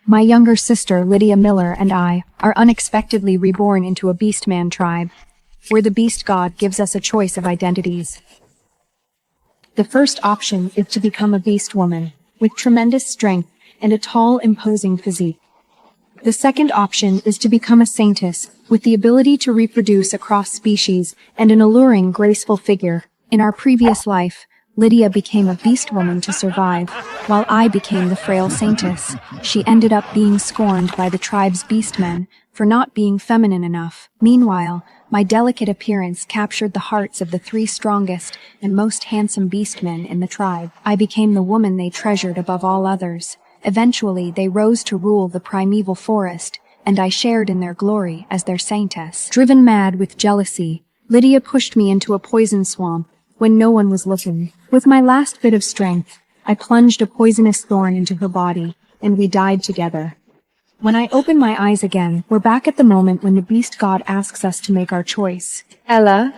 My younger sister, Lydia Miller, and I are unexpectedly reborn into a beastman tribe, where the beast god gives us a choice of identities. The first option is to become a beast woman, with tremendous strength and a tall, imposing physique. The second option is to become a saintess, with the ability to reproduce across species and an alluring, graceful figure. In our previous life, Lydia became a beast woman to survive, while I became the frail saintess. She ended up being scorned by the tribe's beastmen for not being feminine enough. Meanwhile, my delicate appearance captured the hearts of the three strongest and most handsome beastmen in the tribe. I became the woman they treasured above all others. Eventually, they rose to rule the primeval forest, and I shared in their glory as their saintess. Driven mad with jealousy, Lydia pushed me into a poison swamp when no one was looking. With my last bit of strength, I plunged a poisonous thorn into her body, and we died together. When I open my eyes again, we're back at the moment when the beast god asks us to make our choice. Ella,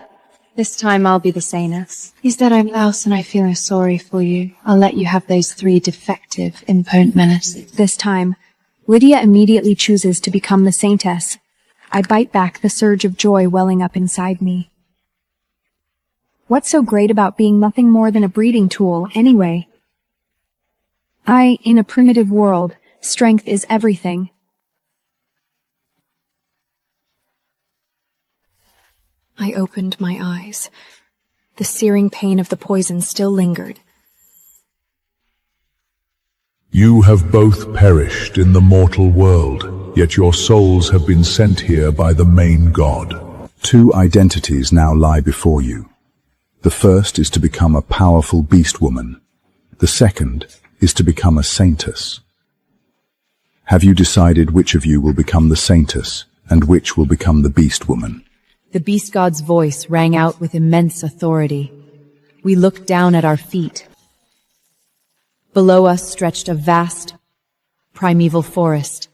this time I'll be the Saintess. Is that I'm louse and I feel sorry for you. I'll let you have those three defective, impotent menaces. This time, Lydia immediately chooses to become the saintess. I bite back the surge of joy welling up inside me. What's so great about being nothing more than a breeding tool, anyway? In a primitive world, strength is everything. I opened my eyes. The searing pain of the poison still lingered. You have both perished in the mortal world, yet your souls have been sent here by the main god. Two identities now lie before you. The first is to become a powerful beast woman. The second is to become a saintess. Have you decided which of you will become the saintess and which will become the beast woman? The beast god's voice rang out with immense authority. We looked down at our feet. Below us stretched a vast, primeval forest.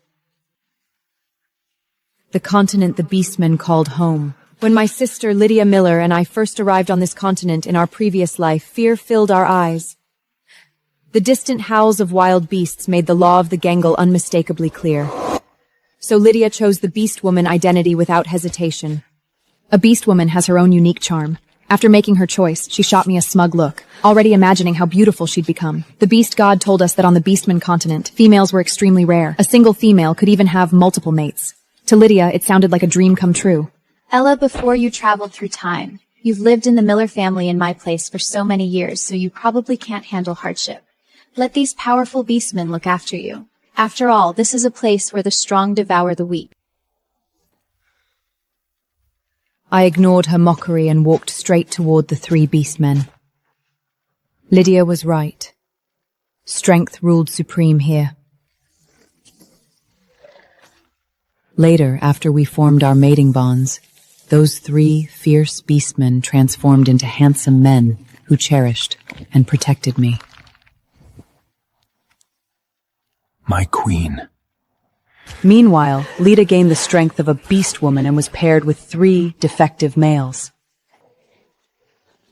The continent the beastmen called home. When my sister Lydia Miller and I first arrived on this continent in our previous life, fear filled our eyes. The distant howls of wild beasts made the law of the Gangle unmistakably clear. So Lydia chose the beast woman identity without hesitation. A beast woman has her own unique charm. After making her choice, she shot me a smug look, already imagining how beautiful she'd become. The beast god told us that on the beastman continent, females were extremely rare. A single female could even have multiple mates. To Lydia, it sounded like a dream come true. Ella, before you traveled through time, you've lived in the Miller family in my place for so many years, so you probably can't handle hardship. Let these powerful beastmen look after you. After all, this is a place where the strong devour the weak. I ignored her mockery and walked straight toward the three beastmen. Lydia was right. Strength ruled supreme here. Later, after we formed our mating bonds, those three fierce beastmen transformed into handsome men who cherished and protected me. My queen. Meanwhile, Lydia gained the strength of a beast woman and was paired with three defective males.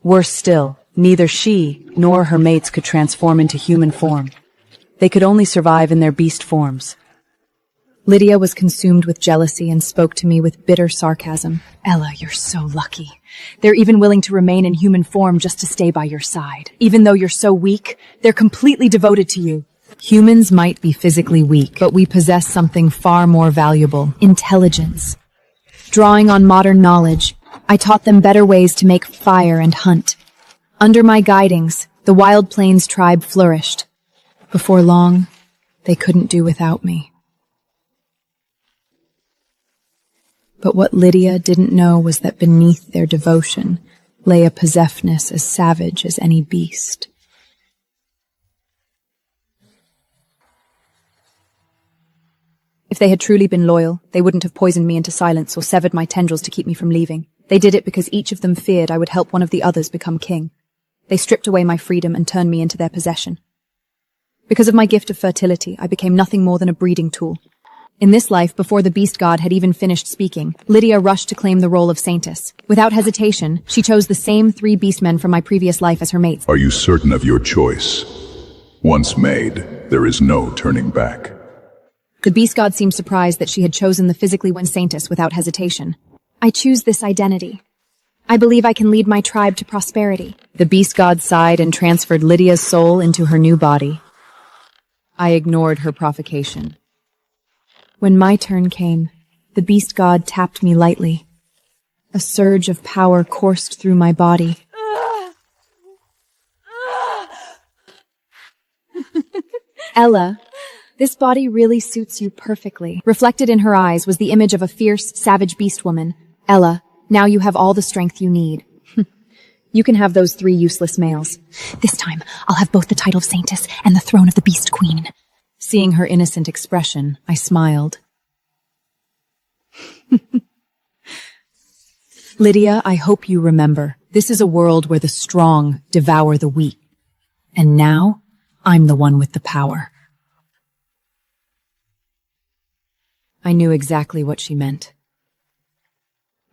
Worse still, neither she nor her mates could transform into human form. They could only survive in their beast forms. Lydia was consumed with jealousy and spoke to me with bitter sarcasm. Ella, you're so lucky. They're even willing to remain in human form just to stay by your side. Even though you're so weak, they're completely devoted to you. Humans might be physically weak, but we possess something far more valuable: intelligence. Drawing on modern knowledge, I taught them better ways to make fire and hunt. Under my guidings, the Wild Plains tribe flourished. Before long, they couldn't do without me. But what Lydia didn't know was that beneath their devotion lay a possessiveness as savage as any beast. If they had truly been loyal, they wouldn't have poisoned me into silence or severed my tendrils to keep me from leaving. They did it because each of them feared I would help one of the others become king. They stripped away my freedom and turned me into their possession. Because of my gift of fertility, I became nothing more than a breeding tool. In this life, before the beast god had even finished speaking, Lydia rushed to claim the role of Saintess. Without hesitation, she chose the same three beastmen from my previous life as her mates. Are you certain of your choice? Once made, there is no turning back. The beast god seemed surprised that she had chosen the physically one Saintess without hesitation. I choose this identity. I believe I can lead my tribe to prosperity. The beast god sighed and transferred Lydia's soul into her new body. I ignored her provocation. When my turn came, the beast god tapped me lightly. A surge of power coursed through my body. Ella, this body really suits you perfectly. Reflected in her eyes was the image of a fierce, savage beast woman. Ella, now you have all the strength you need. You can have those 3 useless males. This time, I'll have both the title of Saintess and the throne of the Beast Queen. Seeing her innocent expression, I smiled. Lydia, I hope you remember, this is a world where the strong devour the weak. And now, I'm the one with the power. I knew exactly what she meant.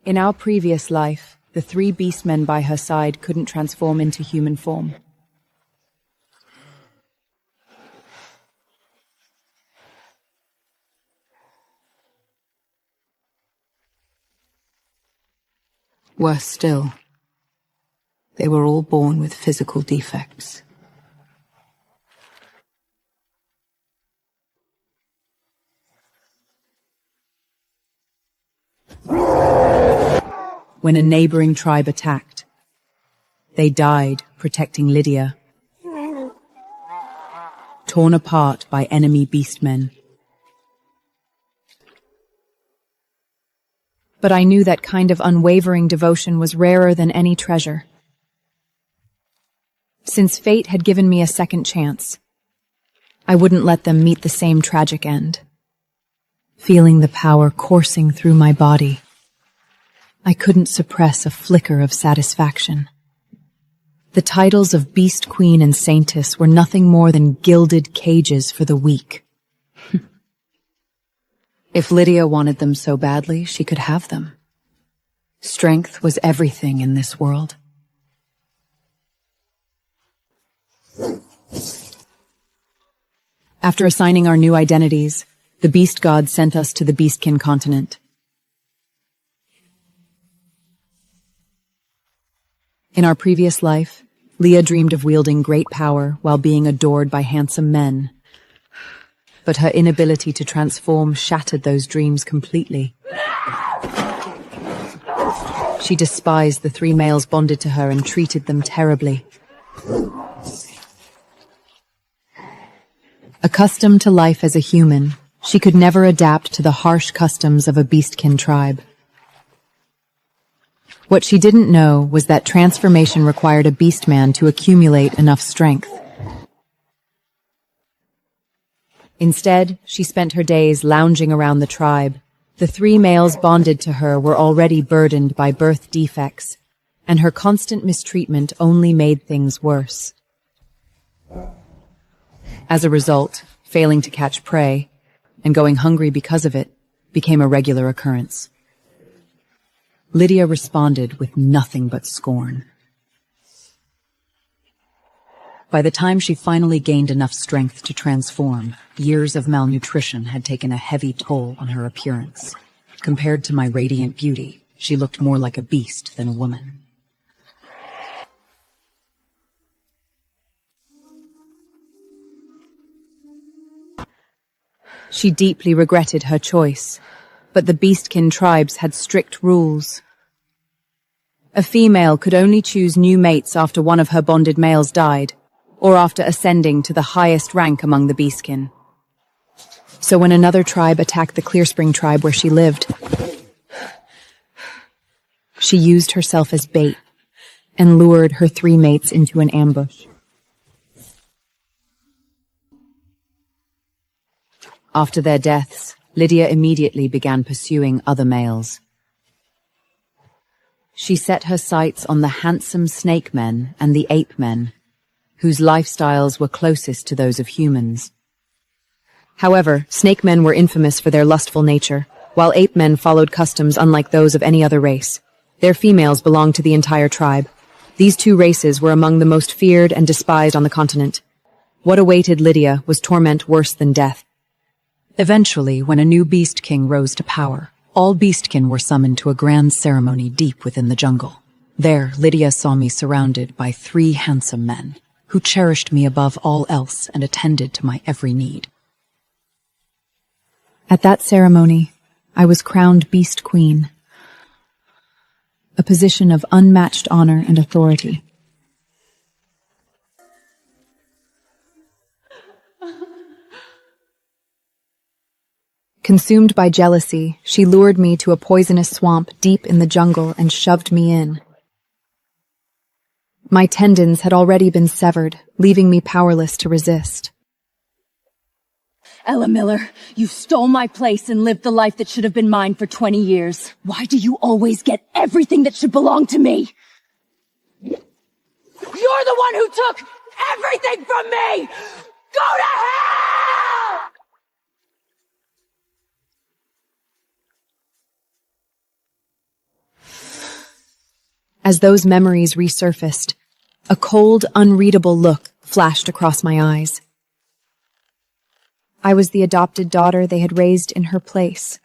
In our previous life, the 3 beastmen by her side couldn't transform into human form. Worse still, they were all born with physical defects. When a neighboring tribe attacked, they died protecting Lydia, torn apart by enemy beastmen. But I knew that kind of unwavering devotion was rarer than any treasure. Since fate had given me a second chance, I wouldn't let them meet the same tragic end. Feeling the power coursing through my body, I couldn't suppress a flicker of satisfaction. The titles of Beast Queen and Saintess were nothing more than gilded cages for the weak. If Lydia wanted them so badly, she could have them. Strength was everything in this world. After assigning our new identities, the Beast God sent us to the Beastkin continent. In our previous life, Leah dreamed of wielding great power while being adored by handsome men. But her inability to transform shattered those dreams completely. She despised the 3 males bonded to her and treated them terribly. Accustomed to life as a human, she could never adapt to the harsh customs of a Beastkin tribe. What she didn't know was that transformation required a beastman to accumulate enough strength. Instead, she spent her days lounging around the tribe. The 3 males bonded to her were already burdened by birth defects, and her constant mistreatment only made things worse. As a result, failing to catch prey, and going hungry because of it, became a regular occurrence. Lydia responded with nothing but scorn. By the time she finally gained enough strength to transform, years of malnutrition had taken a heavy toll on her appearance. Compared to my radiant beauty, she looked more like a beast than a woman. She deeply regretted her choice, but the Beastkin tribes had strict rules. A female could only choose new mates after one of her bonded males died, or after ascending to the highest rank among the Beastkin. So when another tribe attacked the Clearspring tribe where she lived, she used herself as bait and lured her 3 mates into an ambush. After their deaths, Lydia immediately began pursuing other males. She set her sights on the handsome snake men and the ape men, whose lifestyles were closest to those of humans. However, snake men were infamous for their lustful nature, while ape men followed customs unlike those of any other race. Their females belonged to the entire tribe. These 2 races were among the most feared and despised on the continent. What awaited Lydia was torment worse than death. Eventually, when a new Beast King rose to power, all Beastkin were summoned to a grand ceremony deep within the jungle. There, Lydia saw me surrounded by 3 handsome men, who cherished me above all else and attended to my every need. At that ceremony, I was crowned Beast Queen, a position of unmatched honor and authority. Consumed by jealousy, she lured me to a poisonous swamp deep in the jungle and shoved me in. My tendons had already been severed, leaving me powerless to resist. Ella Miller, you stole my place and lived the life that should have been mine for 20 years. Why do you always get everything that should belong to me? You're the one who took everything from me! Go to hell! As those memories resurfaced, a cold, unreadable look flashed across my eyes. I was the adopted daughter they had raised in her place.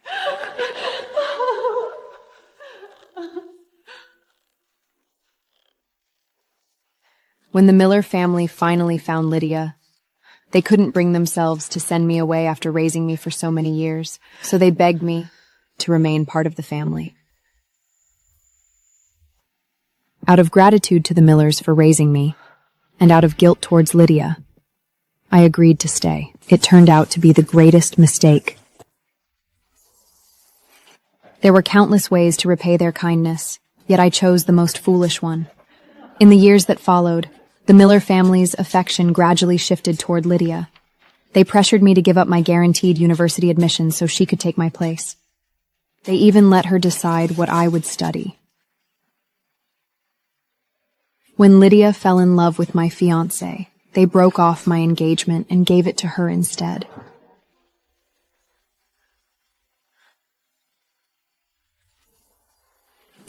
When the Miller family finally found Lydia, they couldn't bring themselves to send me away after raising me for so many years, so they begged me to remain part of the family. Out of gratitude to the Millers for raising me, and out of guilt towards Lydia, I agreed to stay. It turned out to be the greatest mistake. There were countless ways to repay their kindness, yet I chose the most foolish one. In the years that followed, the Miller family's affection gradually shifted toward Lydia. They pressured me to give up my guaranteed university admission so she could take my place. They even let her decide what I would study. When Lydia fell in love with my fiancé, they broke off my engagement and gave it to her instead.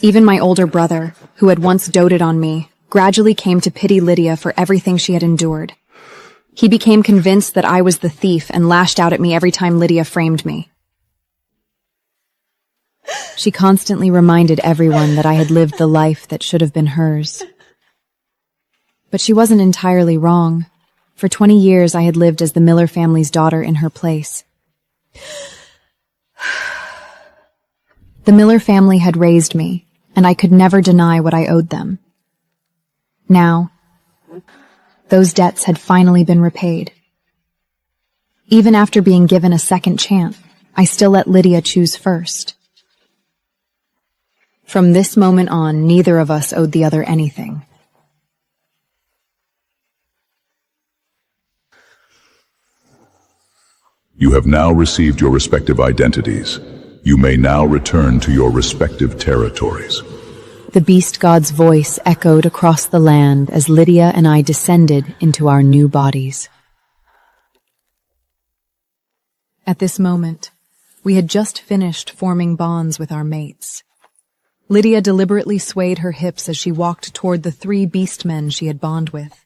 Even my older brother, who had once doted on me, gradually came to pity Lydia for everything she had endured. He became convinced that I was the thief and lashed out at me every time Lydia framed me. She constantly reminded everyone that I had lived the life that should have been hers. But she wasn't entirely wrong. For 20 years, I had lived as the Miller family's daughter in her place. The Miller family had raised me, and I could never deny what I owed them. Now, those debts had finally been repaid. Even after being given a second chance, I still let Lydia choose first. From this moment on, neither of us owed the other anything. You have now received your respective identities. You may now return to your respective territories. The beast god's voice echoed across the land as Lydia and I descended into our new bodies. At this moment, we had just finished forming bonds with our mates. Lydia deliberately swayed her hips as she walked toward the 3 beastmen she had bonded with.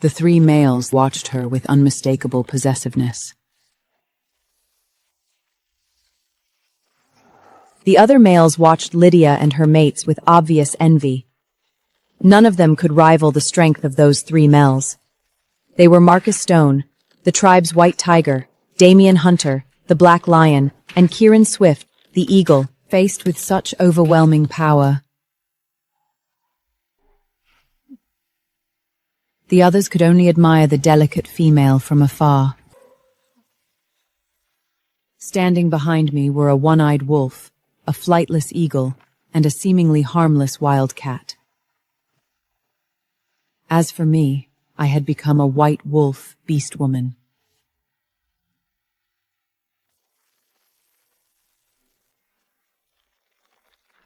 The 3 males watched her with unmistakable possessiveness. The other males watched Lydia and her mates with obvious envy. None of them could rival the strength of those 3 males. They were Marcus Stone, the tribe's white tiger, Damian Hunter, the black lion, and Kieran Swift, the eagle, faced with such overwhelming power. The others could only admire the delicate female from afar. Standing behind me were a one-eyed wolf, a flightless eagle, and a seemingly harmless wild cat. As for me, I had become a white wolf beast woman.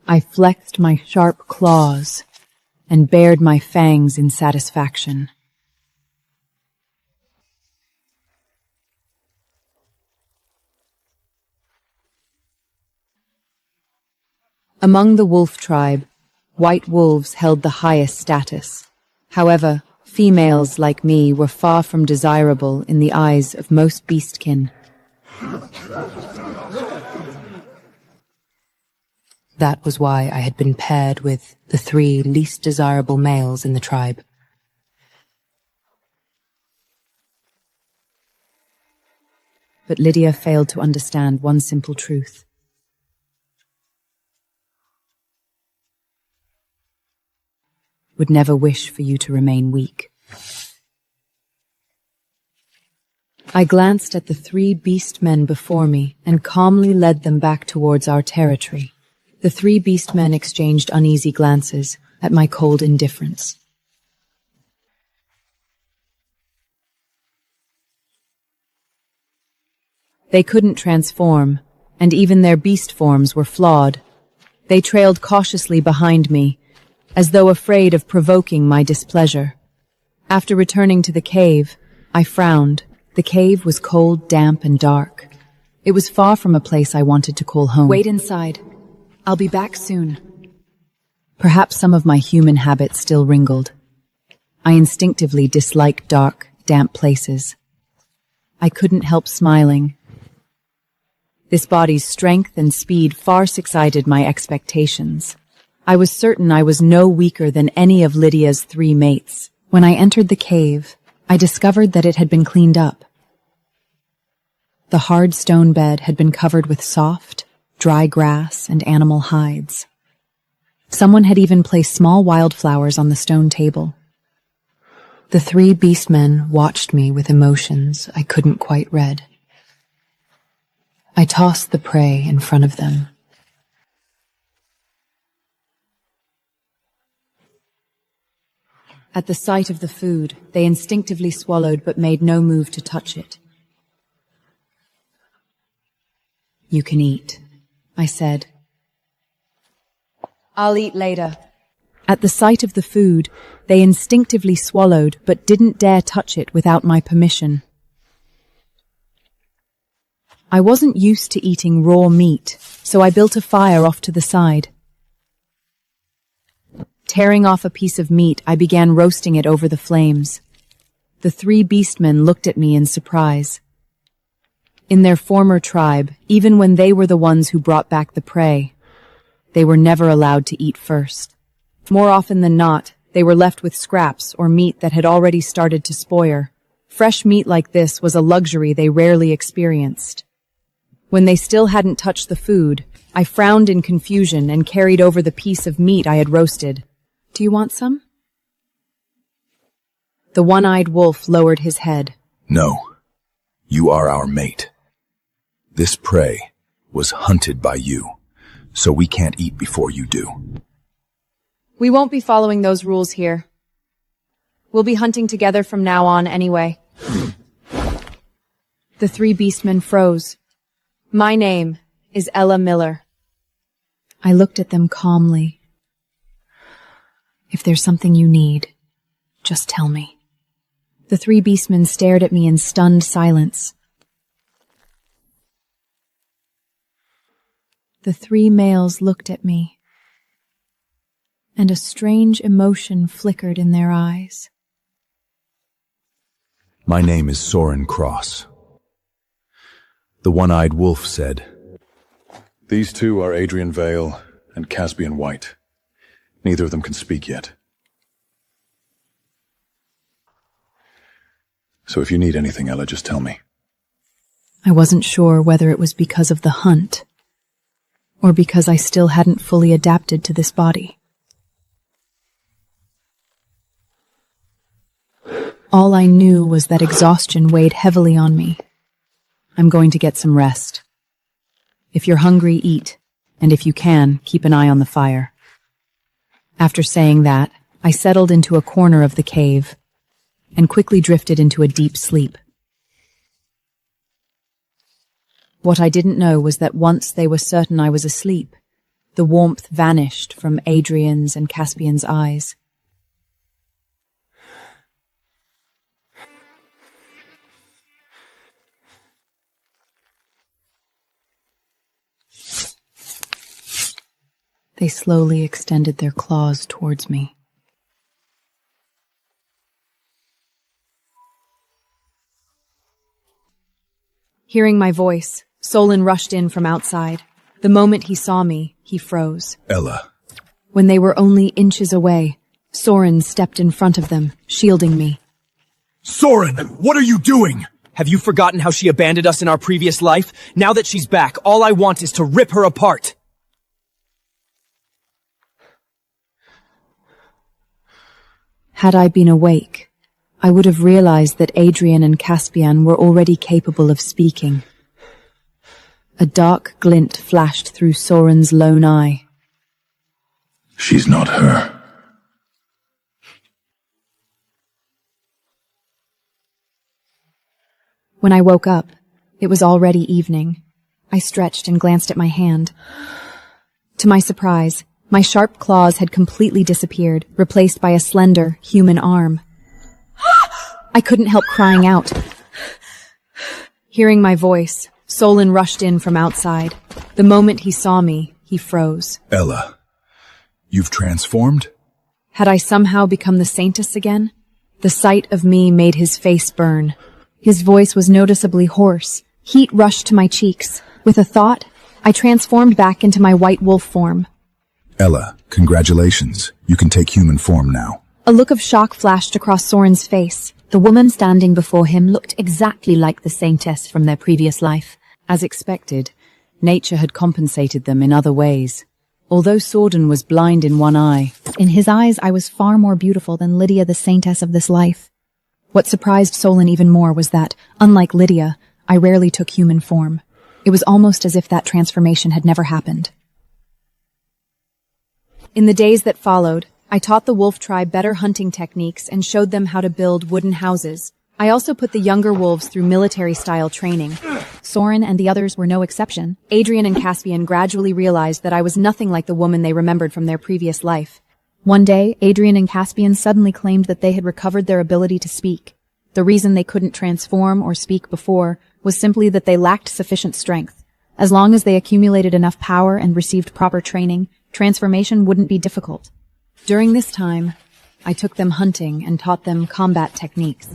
I flexed my sharp claws and bared my fangs in satisfaction. Among the wolf tribe, White wolves held the highest status. However, females like me were far from desirable in the eyes of most beastkin. That was why I had been paired with the 3 least desirable males in the tribe. But Lydia failed to understand one simple truth. Would never wish for you to remain weak. I glanced at the 3 beast men before me and calmly led them back towards our territory. The 3 beast men exchanged uneasy glances at my cold indifference. They couldn't transform, and even their beast forms were flawed. They trailed cautiously behind me, as though afraid of provoking my displeasure. After returning to the cave, I frowned. The cave was cold, damp, and dark. It was far from a place I wanted to call home. Wait inside. I'll be back soon. Perhaps some of my human habits still wrinkled. I instinctively disliked dark, damp places. I couldn't help smiling. This body's strength and speed far exceeded my expectations. I was certain I was no weaker than any of Lydia's 3 mates. When I entered the cave, I discovered that it had been cleaned up. The hard stone bed had been covered with soft, dry grass and animal hides. Someone had even placed small wildflowers on the stone table. The 3 beastmen watched me with emotions I couldn't quite read. I tossed the prey in front of them. At the sight of the food, they instinctively swallowed but made no move to touch it. You can eat, I said. I'll eat later. At the sight of the food, they instinctively swallowed but didn't dare touch it without my permission. I wasn't used to eating raw meat, so I built a fire off to the side. Tearing off a piece of meat, I began roasting it over the flames. The 3 beastmen looked at me in surprise. In their former tribe, even when they were the ones who brought back the prey, they were never allowed to eat first. More often than not, they were left with scraps or meat that had already started to spoil. Fresh meat like this was a luxury they rarely experienced. When they still hadn't touched the food, I frowned in confusion and carried over the piece of meat I had roasted. Do you want some? The one-eyed wolf lowered his head. No, you are our mate. This prey was hunted by you, so we can't eat before you do. We won't be following those rules here. We'll be hunting together from now on anyway. The 3 beastmen froze. My name is Ella Miller. I looked at them calmly. If there's something you need, just tell me. The 3 beastmen stared at me in stunned silence. The 3 males looked at me, and a strange emotion flickered in their eyes. My name is Soren Cross. The one-eyed wolf said, These 2 are Adrian Vale and Caspian White. Neither of them can speak yet. So if you need anything, Ella, just tell me. I wasn't sure whether it was because of the hunt, or because I still hadn't fully adapted to this body. All I knew was that exhaustion weighed heavily on me. I'm going to get some rest. If you're hungry, eat, and if you can, keep an eye on the fire. After saying that, I settled into a corner of the cave and quickly drifted into a deep sleep. What I didn't know was that once they were certain I was asleep, the warmth vanished from Adrian's and Caspian's eyes. They slowly extended their claws towards me. Hearing my voice, Solon rushed in from outside. The moment he saw me, he froze. Ella. When they were only inches away, Soren stepped in front of them, shielding me. Soren, what are you doing? Have you forgotten how she abandoned us in our previous life? Now that she's back, all I want is to rip her apart. Had I been awake, I would have realized that Adrian and Caspian were already capable of speaking. A dark glint flashed through Soren's lone eye. She's not her. When I woke up, it was already evening. I stretched and glanced at my hand. To my surprise, my sharp claws had completely disappeared, replaced by a slender, human arm. I couldn't help crying out. Hearing my voice, Solon rushed in from outside. The moment he saw me, he froze. Ella, you've transformed? Had I somehow become the Saintess again? The sight of me made his face burn. His voice was noticeably hoarse. Heat rushed to my cheeks. With a thought, I transformed back into my white wolf form. Ella, congratulations. You can take human form now. A look of shock flashed across Soren's face. The woman standing before him looked exactly like the Saintess from their previous life. As expected, nature had compensated them in other ways. Although Soren was blind in one eye, In his eyes, I was far more beautiful than Lydia, the Saintess of this life. What surprised Solon even more was that, unlike Lydia, I rarely took human form. It was almost as if that transformation had never happened. In the days that followed, I taught the wolf tribe better hunting techniques and showed them how to build wooden houses. I also put the younger wolves through military-style training. Soren and the others were no exception. Adrian and Caspian gradually realized that I was nothing like the woman they remembered from their previous life. One day, Adrian and Caspian suddenly claimed that they had recovered their ability to speak. The reason they couldn't transform or speak before was simply that they lacked sufficient strength. As long as they accumulated enough power and received proper training, transformation wouldn't be difficult. During this time, I took them hunting and taught them combat techniques.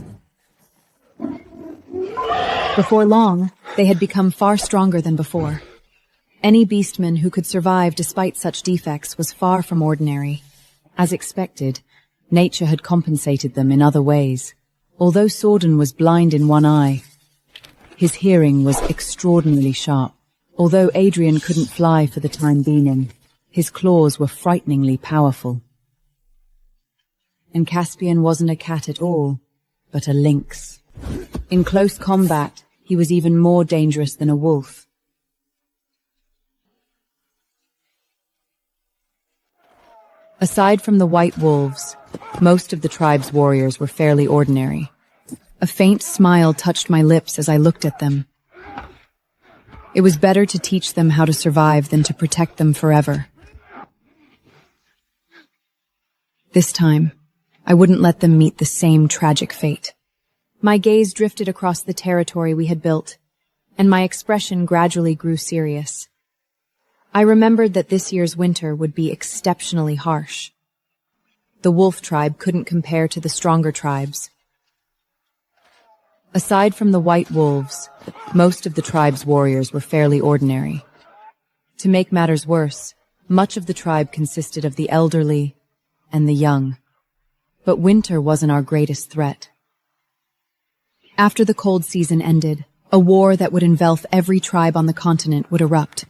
Before long, they had become far stronger than before. Any beastman who could survive despite such defects was far from ordinary. As expected, nature had compensated them in other ways. Although Soren was blind in one eye, his hearing was extraordinarily sharp. Although Adrian couldn't fly for the time being, his claws were frighteningly powerful. And Caspian wasn't a cat at all, but a lynx. In close combat, he was even more dangerous than a wolf. Aside from the white wolves, most of the tribe's warriors were fairly ordinary. A faint smile touched my lips as I looked at them. It was better to teach them how to survive than to protect them forever. This time, I wouldn't let them meet the same tragic fate. My gaze drifted across the territory we had built, and my expression gradually grew serious. I remembered that this year's winter would be exceptionally harsh. The wolf tribe couldn't compare to the stronger tribes. Aside from the white wolves, most of the tribe's warriors were fairly ordinary. To make matters worse, much of the tribe consisted of the elderly and the young. But winter wasn't our greatest threat. After the cold season ended, a war that would engulf every tribe on the continent would erupt.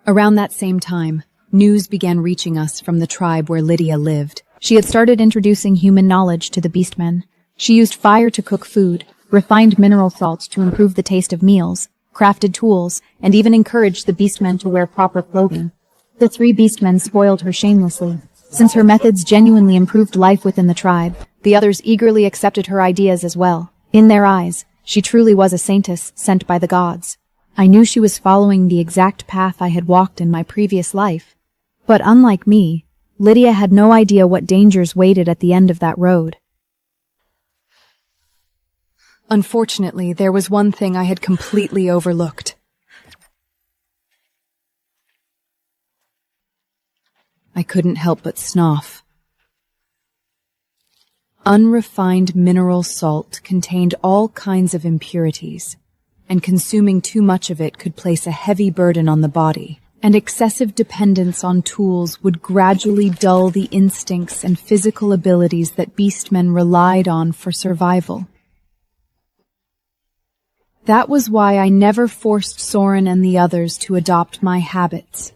Around that same time, news began reaching us from the tribe where Lydia lived. She had started introducing human knowledge to the beastmen. She used fire to cook food, refined mineral salts to improve the taste of meals, crafted tools, and even encouraged the beastmen to wear proper clothing. The 3 beastmen spoiled her shamelessly. Since her methods genuinely improved life within the tribe, the others eagerly accepted her ideas as well. In their eyes, she truly was a saintess sent by the gods. I knew she was following the exact path I had walked in my previous life. But unlike me, Lydia had no idea what dangers waited at the end of that road. Unfortunately, there was one thing I had completely overlooked. I couldn't help but scoff. Unrefined mineral salt contained all kinds of impurities, and consuming too much of it could place a heavy burden on the body, and excessive dependence on tools would gradually dull the instincts and physical abilities that beastmen relied on for survival. That was why I never forced Soren and the others to adopt my habits.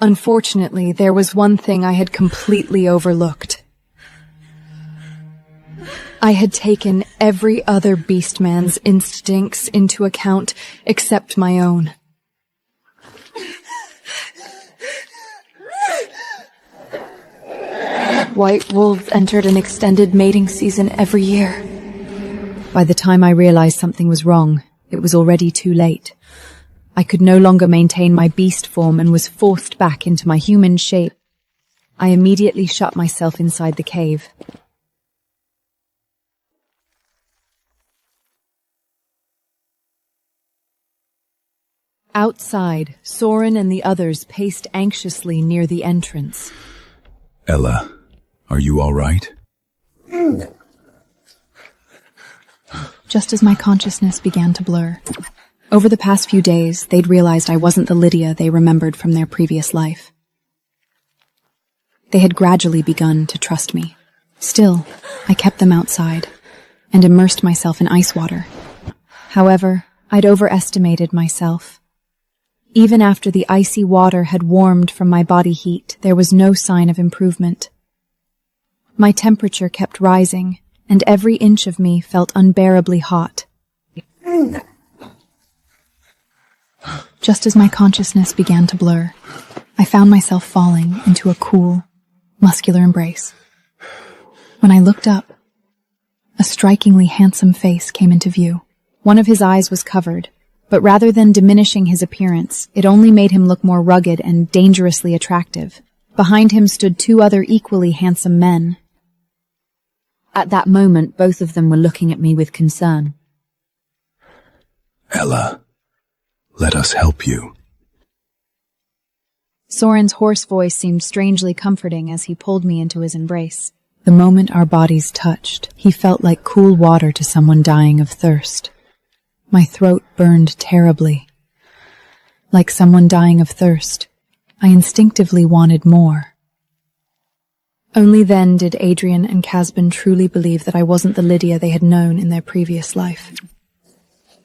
Unfortunately, there was one thing I had completely overlooked. I had taken every other beastman's instincts into account except my own. White wolves entered an extended mating season every year. By the time I realized something was wrong, it was already too late. I could no longer maintain my beast form and was forced back into my human shape. I immediately shut myself inside the cave. Outside, Soren and the others paced anxiously near the entrance. Ella, are you all right? Just as my consciousness began to blur. Over the past few days, they'd realized I wasn't the Lydia they remembered from their previous life. They had gradually begun to trust me. Still, I kept them outside and immersed myself in ice water. However, I'd overestimated myself. Even after the icy water had warmed from my body heat, there was no sign of improvement. My temperature kept rising, and every inch of me felt unbearably hot. Just as my consciousness began to blur, I found myself falling into a cool, muscular embrace. When I looked up, a strikingly handsome face came into view. One of his eyes was covered, but rather than diminishing his appearance, it only made him look more rugged and dangerously attractive. Behind him stood two other equally handsome men. At that moment, both of them were looking at me with concern. Ella, let us help you. Soren's hoarse voice seemed strangely comforting as he pulled me into his embrace. The moment our bodies touched, he felt like cool water to someone dying of thirst. My throat burned terribly. Like someone dying of thirst, I instinctively wanted more. Only then did Adrian and Casbin truly believe that I wasn't the Lydia they had known in their previous life.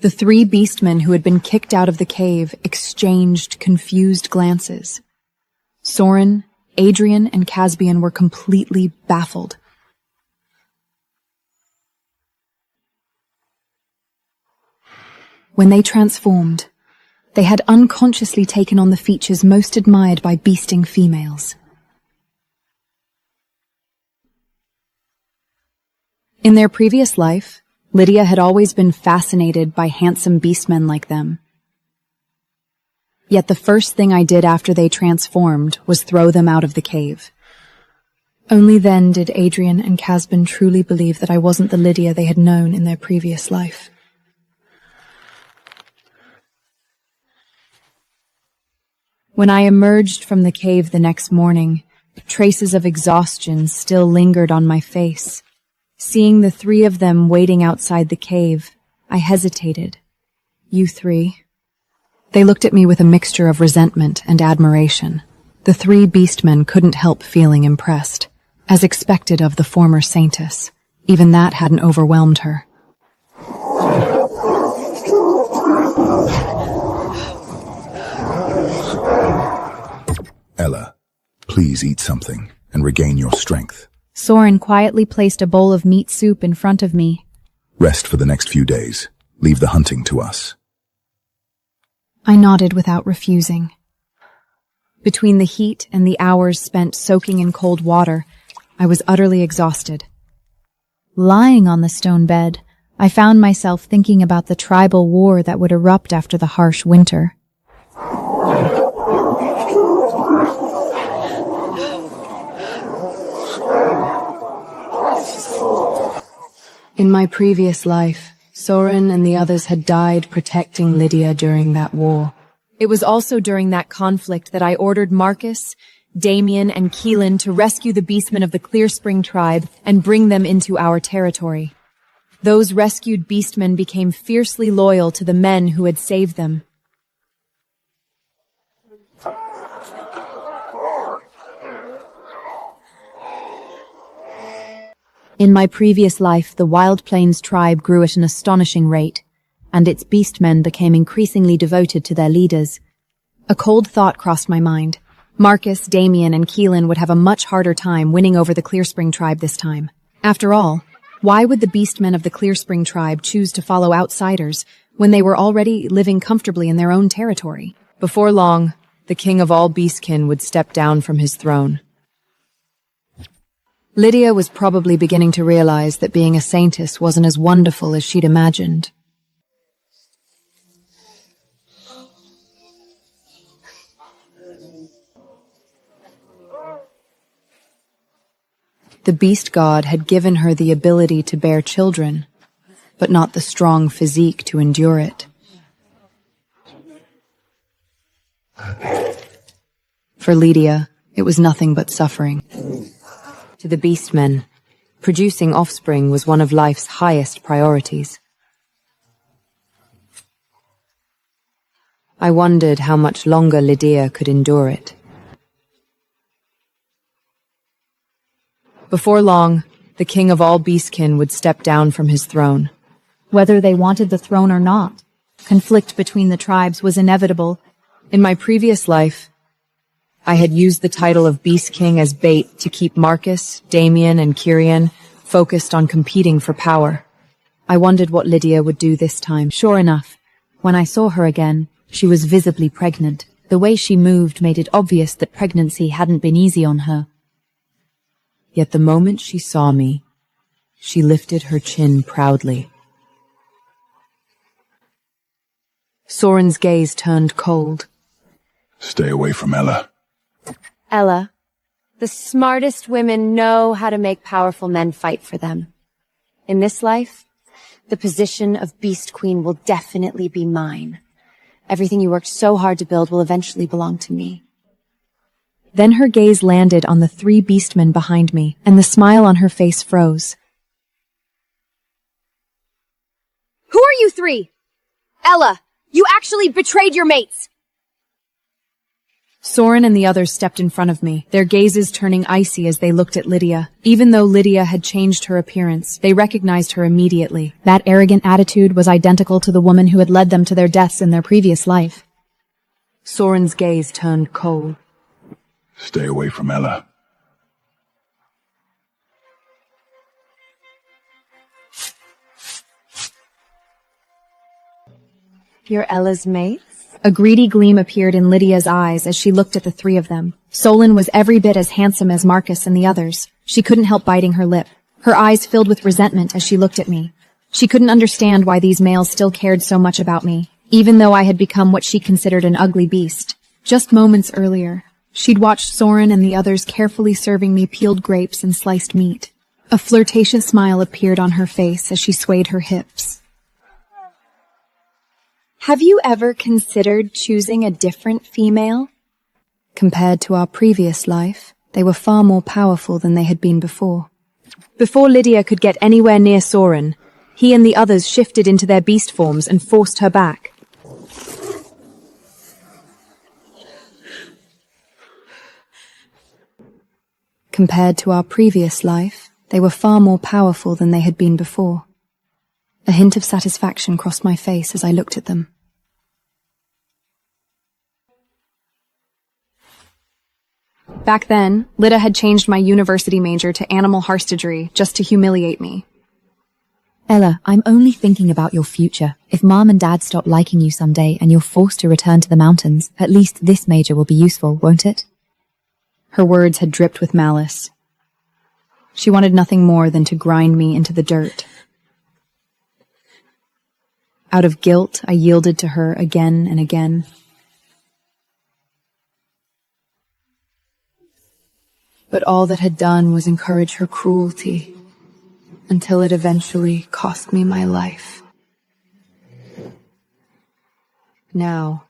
The three beastmen who had been kicked out of the cave exchanged confused glances. Soren, Adrian, and Casbian were completely baffled. When they transformed, they had unconsciously taken on the features most admired by beasting females. In their previous life, Lydia had always been fascinated by handsome beastmen like them. Yet the first thing I did after they transformed was throw them out of the cave. Only then did Adrian and Casbin truly believe that I wasn't the Lydia they had known in their previous life. When I emerged from the cave the next morning, traces of exhaustion still lingered on my face. Seeing the three of them waiting outside the cave, I hesitated. You three? They looked at me with a mixture of resentment and admiration. The three beastmen couldn't help feeling impressed. As expected of the former Saintess, even that hadn't overwhelmed her. Ella, please eat something and regain your strength. Soren quietly placed a bowl of meat soup in front of me. Rest for the next few days. Leave the hunting to us. I nodded without refusing. Between the heat and the hours spent soaking in cold water, I was utterly exhausted. Lying on the stone bed, I found myself thinking about the tribal war that would erupt after the harsh winter. In my previous life, Soren and the others had died protecting Lydia during that war. It was also during that conflict that I ordered Marcus, Damien, and Keelan to rescue the beastmen of the Clear Spring tribe and bring them into our territory. Those rescued beastmen became fiercely loyal to the men who had saved them. In my previous life, the Wild Plains tribe grew at an astonishing rate, and its beastmen became increasingly devoted to their leaders. A cold thought crossed my mind. Marcus, Damien, and Keelan would have a much harder time winning over the Clear Spring tribe this time. After all, why would the beastmen of the Clear Spring tribe choose to follow outsiders when they were already living comfortably in their own territory? Before long, the king of all beastkin would step down from his throne. Lydia was probably beginning to realize that being a Saintess wasn't as wonderful as she'd imagined. The beast god had given her the ability to bear children, but not the strong physique to endure it. For Lydia, it was nothing but suffering. To the beastmen, producing offspring was one of life's highest priorities. I wondered how much longer Lydia could endure it. Before long, the king of all beastkin would step down from his throne. Whether they wanted the throne or not, conflict between the tribes was inevitable. In my previous life, I had used the title of Beast King as bait to keep Marcus, Damien, and Kyrian focused on competing for power. I wondered what Lydia would do this time. Sure enough, when I saw her again, she was visibly pregnant. The way she moved made it obvious that pregnancy hadn't been easy on her. Yet the moment she saw me, she lifted her chin proudly. Soren's gaze turned cold. Stay away from Ella. Ella, the smartest women know how to make powerful men fight for them. In this life, the position of Beast Queen will definitely be mine. Everything you worked so hard to build will eventually belong to me. Then her gaze landed on the 3 beastmen behind me, and the smile on her face froze. Who are you 3? Ella, you actually betrayed your mates! Soren and the others stepped in front of me, their gazes turning icy as they looked at Lydia. Even though Lydia had changed her appearance, they recognized her immediately. That arrogant attitude was identical to the woman who had led them to their deaths in their previous life. Soren's gaze turned cold. Stay away from Ella. You're Ella's mates? A greedy gleam appeared in Lydia's eyes as she looked at the 3 of them. Solon was every bit as handsome as Marcus and the others. She couldn't help biting her lip. Her eyes filled with resentment as she looked at me. She couldn't understand why these males still cared so much about me, even though I had become what she considered an ugly beast. Just moments earlier, she'd watched Soren and the others carefully serving me peeled grapes and sliced meat. A flirtatious smile appeared on her face as she swayed her hips. Have you ever considered choosing a different female? Compared to our previous life, they were far more powerful than they had been before. Before Lydia could get anywhere near Soren, he and the others shifted into their beast forms and forced her back. Compared to our previous life, they were far more powerful than they had been before. A hint of satisfaction crossed my face as I looked at them. Back then, Lydia had changed my university major to animal harstadry just to humiliate me. Ella, I'm only thinking about your future. If Mom and Dad stop liking you someday and you're forced to return to the mountains, at least this major will be useful, won't it? Her words had dripped with malice. She wanted nothing more than to grind me into the dirt. Out of guilt, I yielded to her again and again. But all that had done was encourage her cruelty, until it eventually cost me my life. Now,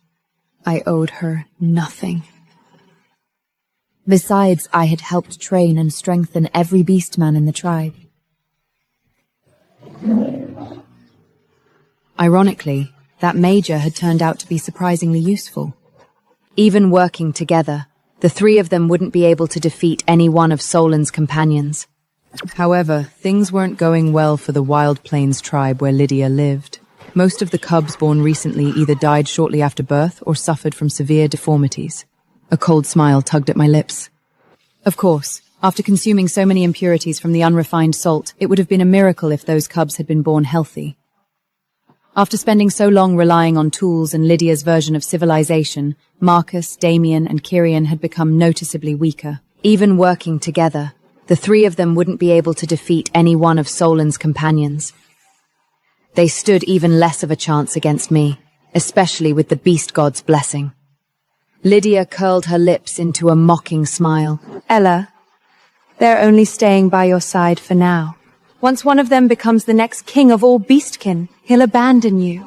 I owed her nothing. Besides, I had helped train and strengthen every beastman in the tribe. Ironically, that major had turned out to be surprisingly useful. Even working together, the three of them wouldn't be able to defeat any one of Solon's companions. However, things weren't going well for the Wild Plains tribe where Lydia lived. Most of the cubs born recently either died shortly after birth or suffered from severe deformities. A cold smile tugged at my lips. Of course, after consuming so many impurities from the unrefined salt, it would have been a miracle if those cubs had been born healthy. After spending so long relying on tools and Lydia's version of civilization, Marcus, Damien, and Kyrian had become noticeably weaker. Even working together, the three of them wouldn't be able to defeat any one of Solon's companions. They stood even less of a chance against me, especially with the beast god's blessing. Lydia curled her lips into a mocking smile. Ella, they're only staying by your side for now. Once one of them becomes the next king of all beastkin, he'll abandon you.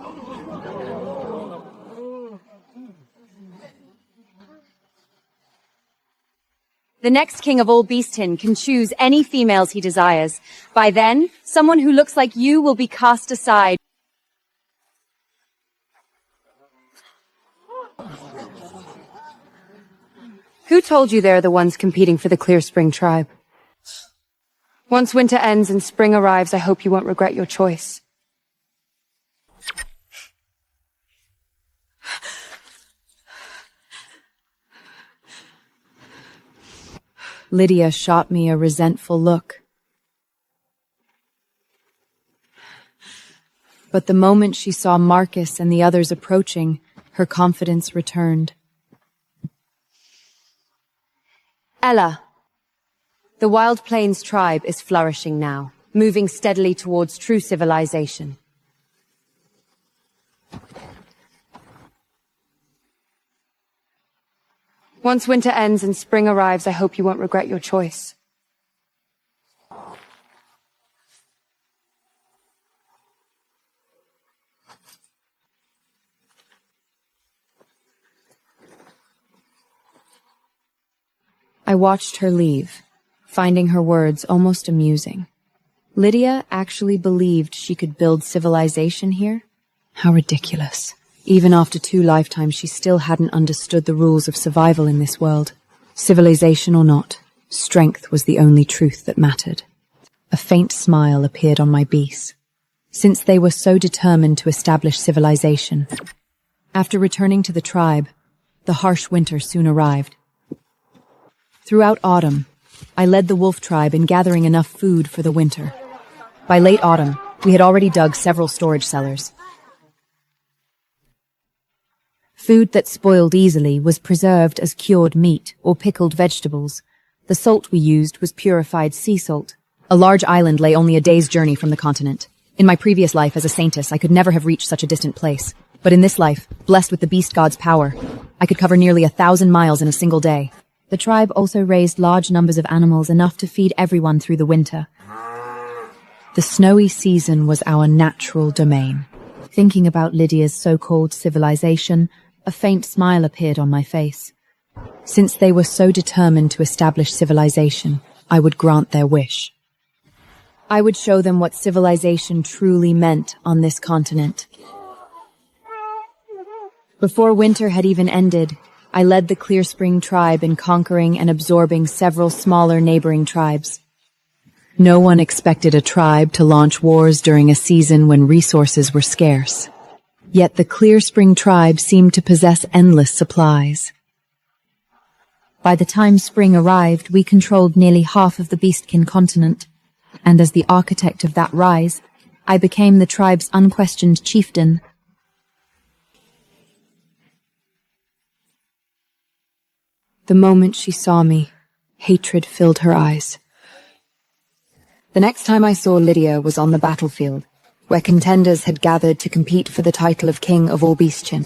The next king of all beastkin can choose any females he desires. By then, someone who looks like you will be cast aside. Who told you they're the ones competing for the Clear Spring tribe? Once winter ends and spring arrives, I hope you won't regret your choice. Lydia shot me a resentful look. But the moment she saw Marcus and the others approaching, her confidence returned. Ella, the Wild Plains tribe is flourishing now, moving steadily towards true civilization. Once winter ends and spring arrives, I hope you won't regret your choice. I watched her leave, finding her words almost amusing. Lydia actually believed she could build civilization here? How ridiculous. Even after 2 lifetimes, she still hadn't understood the rules of survival in this world. Civilization or not, strength was the only truth that mattered. A faint smile appeared on my beast. Since they were so determined to establish civilization. After returning to the tribe, the harsh winter soon arrived. Throughout autumn, I led the wolf tribe in gathering enough food for the winter. By late autumn, we had already dug several storage cellars. Food that spoiled easily was preserved as cured meat or pickled vegetables. The salt we used was purified sea salt. A large island lay only a day's journey from the continent. In my previous life as a Saintess, I could never have reached such a distant place. But in this life, blessed with the beast god's power, I could cover nearly 1,000 miles in a single day. The tribe also raised large numbers of animals, enough to feed everyone through the winter. The snowy season was our natural domain. Thinking about Lydia's so-called civilization, a faint smile appeared on my face. Since they were so determined to establish civilization, I would grant their wish. I would show them what civilization truly meant on this continent. Before winter had even ended, I led the Clear Spring tribe in conquering and absorbing several smaller neighboring tribes. No one expected a tribe to launch wars during a season when resources were scarce. Yet the Clear Spring tribe seemed to possess endless supplies. By the time spring arrived, we controlled nearly half of the Beastkin continent, and as the architect of that rise, I became the tribe's unquestioned chieftain. The moment she saw me, hatred filled her eyes. The next time I saw Lydia was on the battlefield, where contenders had gathered to compete for the title of King of all Beastkin.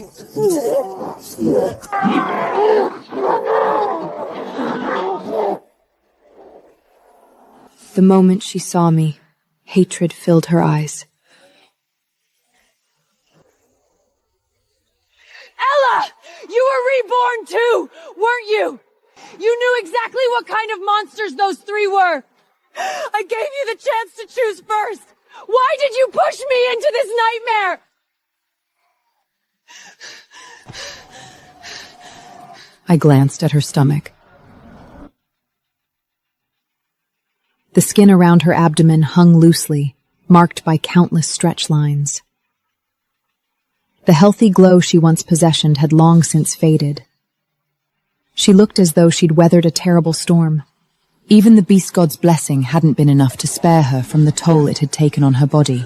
The moment she saw me, hatred filled her eyes. Ella! You were reborn too, weren't you? You knew exactly what kind of monsters those three were. I gave you the chance to choose first. Why did you push me into this nightmare? I glanced at her stomach. The skin around her abdomen hung loosely, marked by countless stretch lines. The healthy glow she once possessed had long since faded. She looked as though she'd weathered a terrible storm. Even the beast god's blessing hadn't been enough to spare her from the toll it had taken on her body.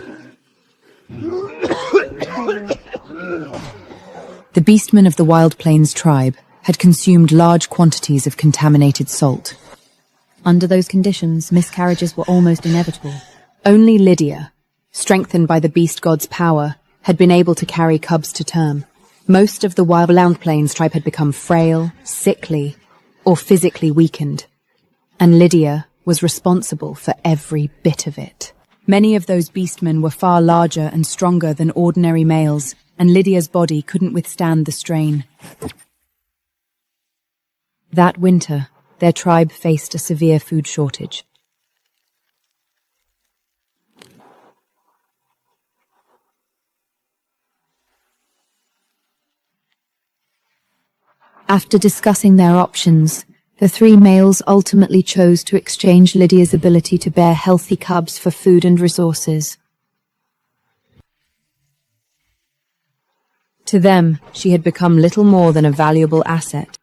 The beastmen of the Wild Plains tribe had consumed large quantities of contaminated salt. Under those conditions, miscarriages were almost inevitable. Only Lydia, strengthened by the beast god's power, had been able to carry cubs to term. Most of the Wild Plains tribe had become frail, sickly, or physically weakened, and Lydia was responsible for every bit of it. Many of those beastmen were far larger and stronger than ordinary males, and Lydia's body couldn't withstand the strain. That winter, their tribe faced a severe food shortage. After discussing their options, the three males ultimately chose to exchange Lydia's ability to bear healthy cubs for food and resources. To them, she had become little more than a valuable asset.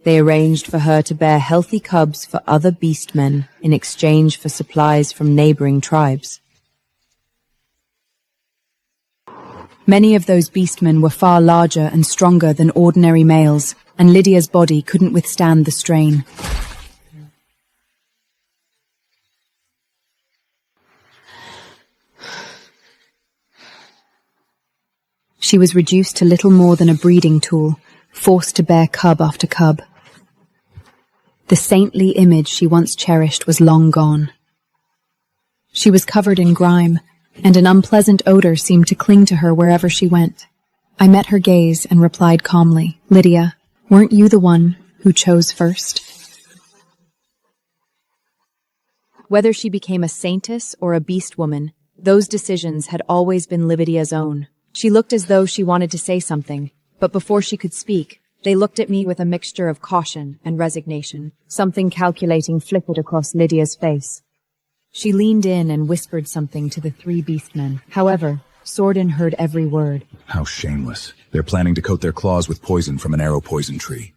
They arranged for her to bear healthy cubs for other beastmen in exchange for supplies from neighboring tribes. Many of those beastmen were far larger and stronger than ordinary males, and Lydia's body couldn't withstand the strain. She was reduced to little more than a breeding tool, forced to bear cub after cub. The saintly image she once cherished was long gone. She was covered in grime, and an unpleasant odor seemed to cling to her wherever she went. I met her gaze and replied calmly, "Lydia, weren't you the one who chose first?" Whether she became a saintess or a beast woman, those decisions had always been Lydia's own. She looked as though she wanted to say something, but before she could speak, they looked at me with a mixture of caution and resignation. Something calculating flickered across Lydia's face. She leaned in and whispered something to the three beastmen. However, Sordin heard every word. How shameless. They're planning to coat their claws with poison from an arrow poison tree.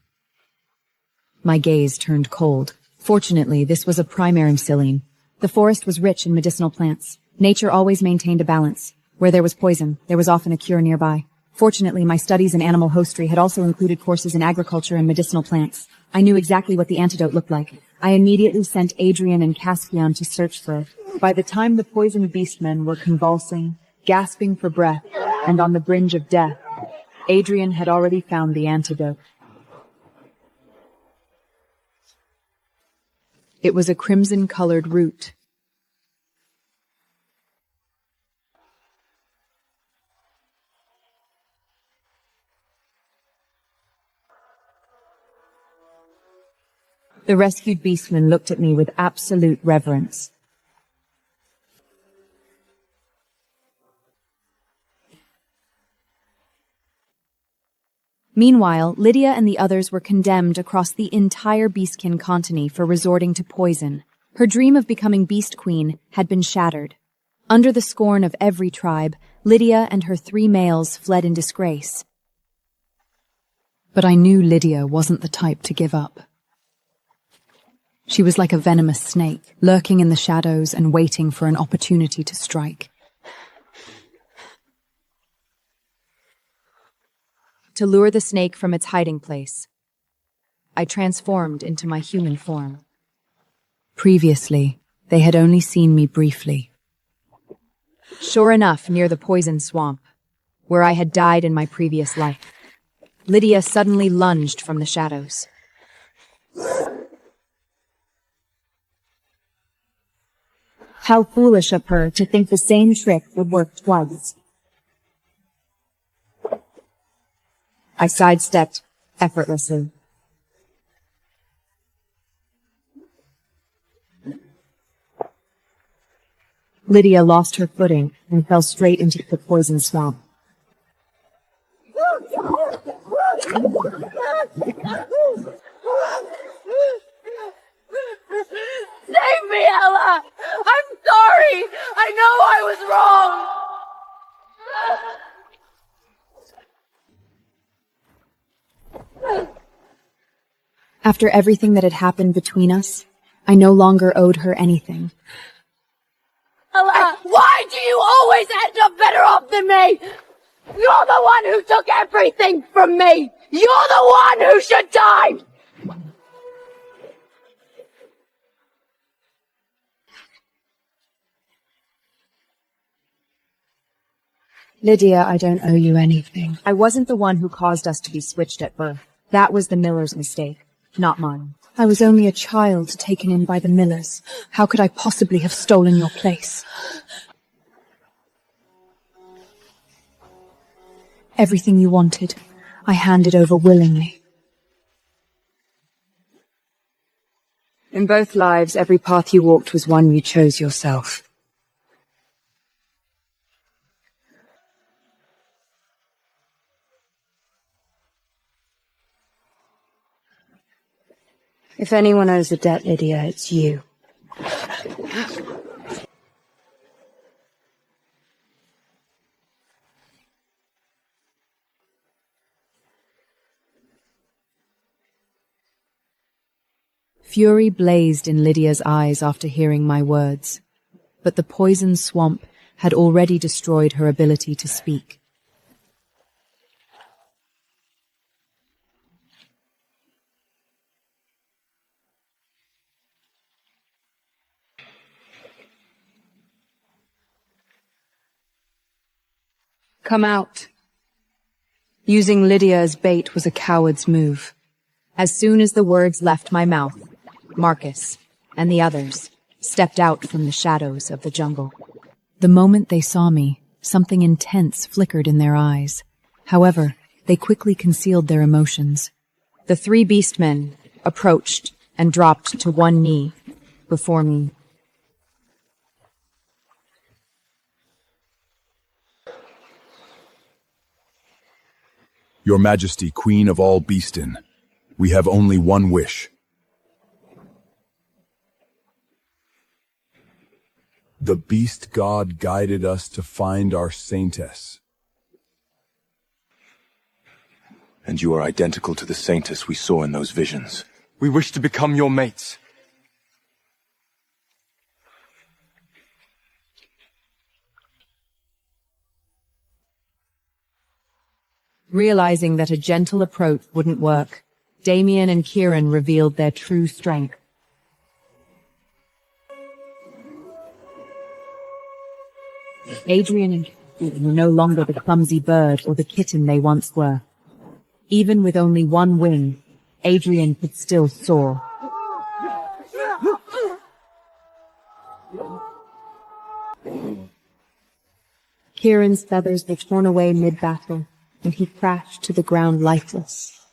My gaze turned cold. Fortunately, this was a primary psylline. The forest was rich in medicinal plants. Nature always maintained a balance. Where there was poison, there was often a cure nearby. Fortunately, my studies in animal hostry had also included courses in agriculture and medicinal plants. I knew exactly what the antidote looked like. I immediately sent Adrian and Caspian to search for it. By the time the poisoned beastmen were convulsing, gasping for breath, and on the brink of death, Adrian had already found the antidote. It was a crimson-colored root. The rescued beastman looked at me with absolute reverence. Meanwhile, Lydia and the others were condemned across the entire Beastkin colony for resorting to poison. Her dream of becoming Beast Queen had been shattered. Under the scorn of every tribe, Lydia and her three males fled in disgrace. But I knew Lydia wasn't the type to give up. She was like a venomous snake, lurking in the shadows and waiting for an opportunity to strike. To lure the snake from its hiding place, I transformed into my human form. Previously, they had only seen me briefly. Sure enough, near the poison swamp, where I had died in my previous life, Lydia suddenly lunged from the shadows. How foolish of her to think the same trick would work twice. I sidestepped effortlessly. Lydia lost her footing and fell straight into the poison swamp. Save me, Ella! I'm sorry! I know I was wrong! After everything that had happened between us, I no longer owed her anything. Ella, why do you always end up better off than me? You're the one who took everything from me! You're the one who should die! Lydia, I don't owe you anything. I wasn't the one who caused us to be switched at birth. That was the Miller's mistake, not mine. I was only a child taken in by the Millers. How could I possibly have stolen your place? Everything you wanted, I handed over willingly. In both lives, every path you walked was one you chose yourself. If anyone owes a debt, Lydia, it's you. Fury blazed in Lydia's eyes after hearing my words, but the poison swamp had already destroyed her ability to speak. Come out. Using Lydia as bait was a coward's move. As soon as the words left my mouth, Marcus and the others stepped out from the shadows of the jungle. The moment they saw me, something intense flickered in their eyes. However, they quickly concealed their emotions. The 3 beastmen approached and dropped to one knee before me. Your Majesty, Queen of all Beastin, we have only one wish. The Beast God guided us to find our Saintess. And you are identical to the Saintess we saw in those visions. We wish to become your mates. Realizing that a gentle approach wouldn't work, Damien and Kieran revealed their true strength. Adrian and Kieran were no longer the clumsy bird or the kitten they once were. Even with only one wing, Adrian could still soar. Kieran's feathers were torn away mid-battle, and he crashed to the ground lifeless.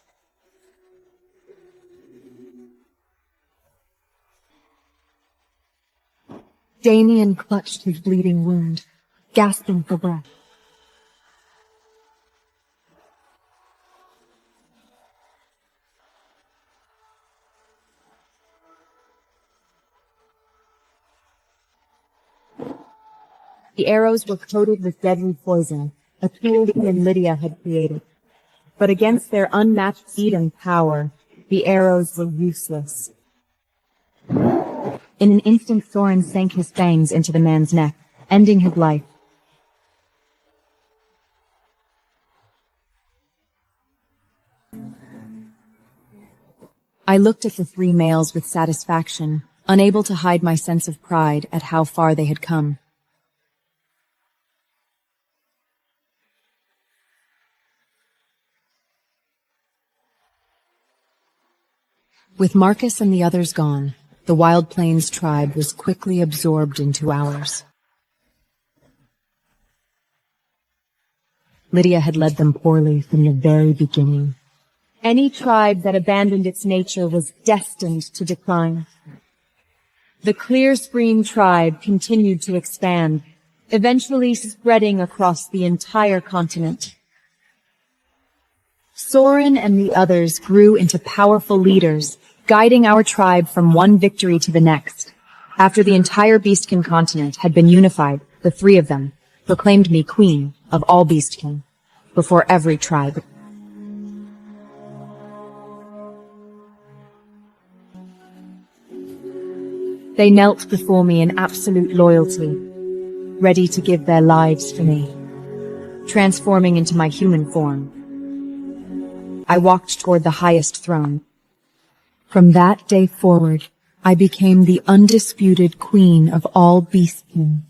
Damien clutched his bleeding wound, gasping for breath. The arrows were coated with deadly poison, a tool he and Lydia had created. But against their unmatched speed and power, the arrows were useless. In an instant, Soren sank his fangs into the man's neck, ending his life. I looked at the 3 males with satisfaction, unable to hide my sense of pride at how far they had come. With Marcus and the others gone, the Wild Plains tribe was quickly absorbed into ours. Lydia had led them poorly from the very beginning. Any tribe that abandoned its nature was destined to decline. The Clear Screen tribe continued to expand, eventually spreading across the entire continent. Soren and the others grew into powerful leaders, guiding our tribe from one victory to the next. After the entire Beastkin continent had been unified, the three of them proclaimed me queen of all Beastkin, before every tribe. They knelt before me in absolute loyalty, ready to give their lives for me, transforming into my human form. I walked toward the highest throne. From that day forward, I became the undisputed queen of all Beastmen.